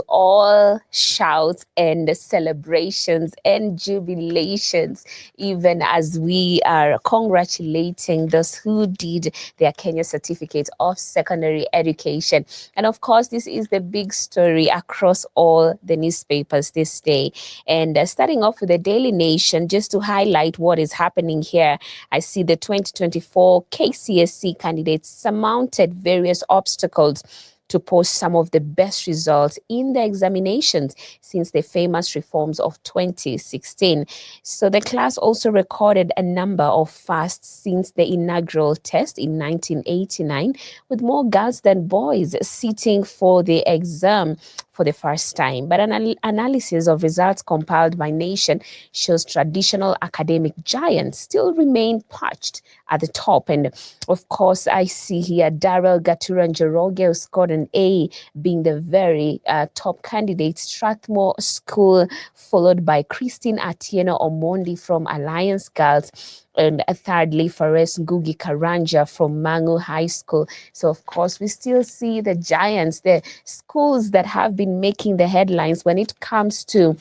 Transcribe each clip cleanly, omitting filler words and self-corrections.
all shouts and celebrations and jubilations, even as we are congratulating those who did their Kenya Certificate of Secondary Education. And of course, this is the big story across all the newspapers this day. And starting off with the Daily Nation, just to highlight what is happening here, I see the 2024 KCSE candidates surmounted various obstacles to post some of the best results in the examinations since the famous reforms of 2016. So the class also recorded a number of firsts since the inaugural test in 1989, with more girls than boys sitting for the exam for the first time. But an analysis of results compiled by Nation shows traditional academic giants still remain perched at the top. And of course, I see here Daryl Gatura Njoroge, who scored an A, being the very top candidate. Strathmore School, followed by Christine Atieno Omondi from Alliance Girls. And thirdly, Fares Ngugi Karanja from Mangu High School. So, of course, we still see the giants, the schools that have been making the headlines when it comes to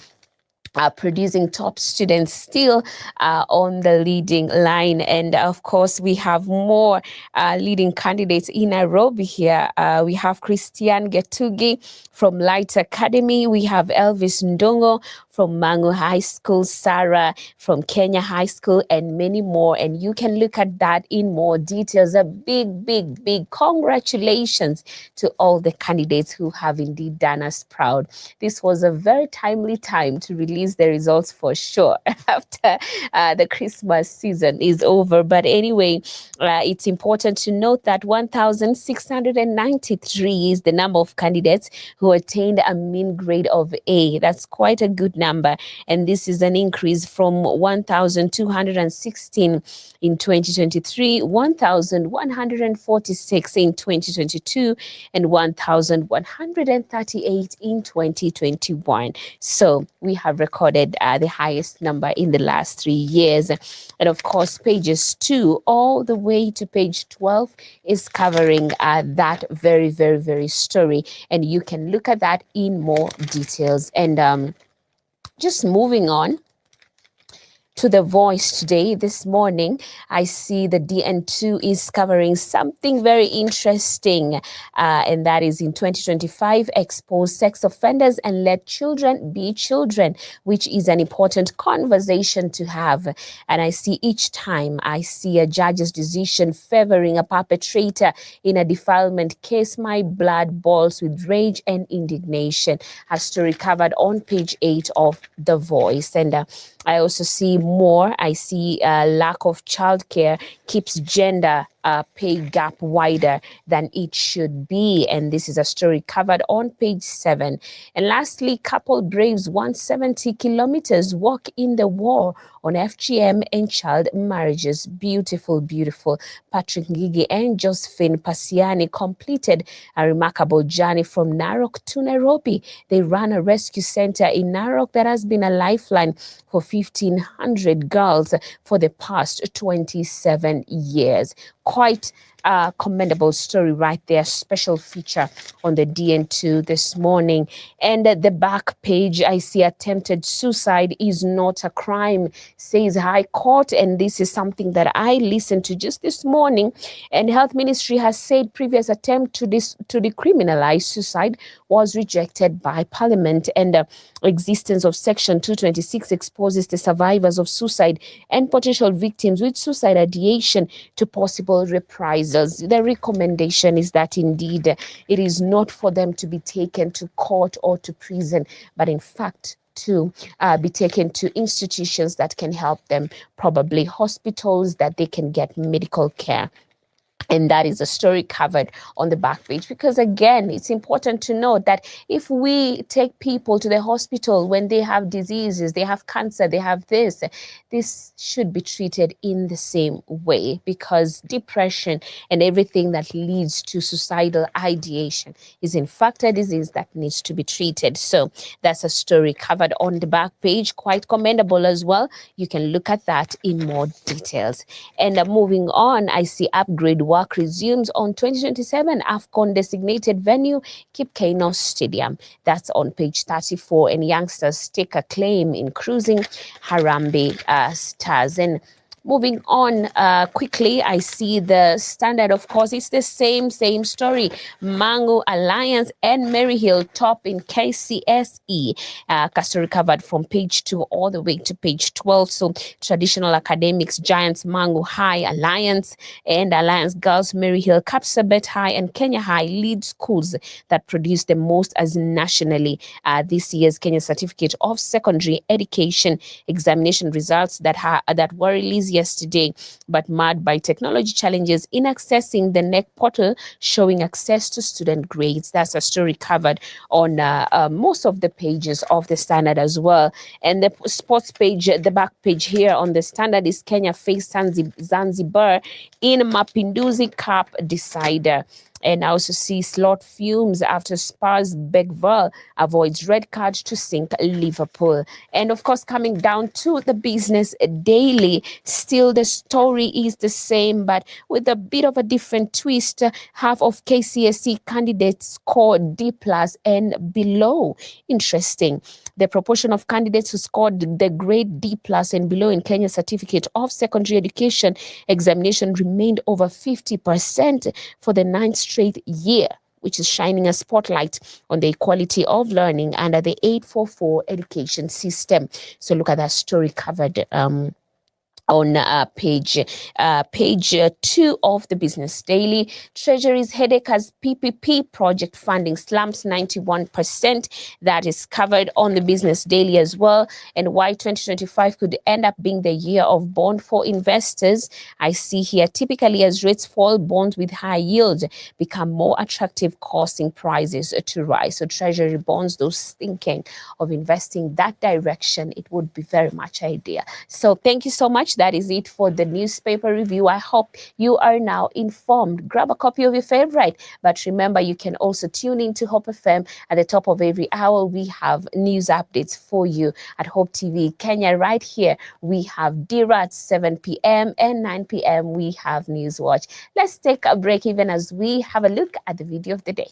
producing top students still on the leading line. And of course, we have more leading candidates in Nairobi here. We have Christian Getugi from Light Academy. We have Elvis Ndongo from Mangu High School, Sarah from Kenya High School, and many more. And you can look at that in more details. A big, big, big congratulations to all the candidates who have indeed done us proud. This was a very timely time to release the results for sure after the Christmas season is over. But anyway, it's important to note that 1,693 is the number of candidates who attained a mean grade of A. That's quite a good number. And this is an increase from 1,216 in 2023, 1,146 in 2022, and 1,138 in 2021. So we have recorded the highest number in the last 3 years. And of course, pages 2 all the way to page 12 is covering that very, very, very story. And you can look at that in more details. And just moving on to The Voice today, this morning, I see the DN2 is covering something very interesting, and that is in 2025, expose sex offenders and let children be children, which is an important conversation to have. And I see each time I see a judge's decision favoring a perpetrator in a defilement case, my blood boils with rage and indignation. A story covered on page 8 of The Voice. And I also see more. I see lack of childcare keeps gender pay gap wider than it should be. And this is a story covered on page 7. And lastly, couple braves 170 kilometers walk in the war on FGM and child marriages. Beautiful, beautiful. Patrick Ngigi and Josephine Pasiani completed a remarkable journey from Narok to Nairobi. They ran a rescue center in Narok that has been a lifeline for 1,500 girls for the past 27 years. Quite a commendable story right there. Special feature on the DN2 this morning. And at the back page, I see attempted suicide is not a crime, says High Court. And this is something that I listened to just this morning. And Health Ministry has said previous attempt to decriminalize suicide was rejected by Parliament. And existence of Section 226 exposes the survivors of suicide and potential victims with suicide ideation to possible reprisals. The recommendation is that indeed it is not for them to be taken to court or to prison, but in fact to be taken to institutions that can help them, probably hospitals that they can get medical care. And that is a story covered on the back page, because again, it's important to note that if we take people to the hospital when they have diseases, they have cancer, they have this should be treated in the same way, because depression and everything that leads to suicidal ideation is in fact a disease that needs to be treated. So that's a story covered on the back page, quite commendable as well. You can look at that in more details. And moving on, I see Upgrade work resumes on 2027 AFCON designated venue, Kip Keino Stadium. That's on page 34. And youngsters stake a claim in cruising Harambee Stars. And moving on quickly, I see the Standard, of course, it's the same story. Mangu Alliance and Maryhill top in KCSE. Castle covered from page 2 all the way to page 12. So traditional academics giants Mangu High Alliance and Alliance Girls, Maryhill, Kapsabet High and Kenya High lead schools that produce the most as nationally. This year's Kenya Certificate of Secondary Education examination results that were released yesterday, but marred by technology challenges in accessing the NEC portal, showing access to student grades. That's a story covered on most of the pages of the Standard as well. And the sports page, the back page here on the Standard is Kenya face Zanzibar in Mapinduzi Cup decider. And I also see slot fumes after Spurs Begval avoids red card to sink Liverpool. And of course, coming down to the Business Daily, still the story is the same, but with a bit of a different twist. Half of KCSE candidates scored D+ and below. Interesting. The proportion of candidates who scored the grade D+ and below in Kenya Certificate of Secondary Education examination remained over 50% for the 9th straight year, which is shining a spotlight on the equality of learning under the 844 education system. So look at that story covered on page 2 of the Business Daily. Treasury's headache as PPP project funding slumps 91%. That is covered on the Business Daily as well. And why 2025 could end up being the year of bond for investors. I see here, typically as rates fall, bonds with high yields become more attractive, causing prices to rise. So Treasury bonds, those thinking of investing that direction, it would be very much ideal. So thank you so much. That is it for the newspaper review. I hope you are now informed. Grab a copy of your favorite. But remember, you can also tune in to Hope FM. At the top of every hour, we have news updates for you at Hope TV Kenya. Right here, we have Dira at 7 p.m. and 9 p.m. We have News Watch. Let's take a break even as we have a look at the video of the day.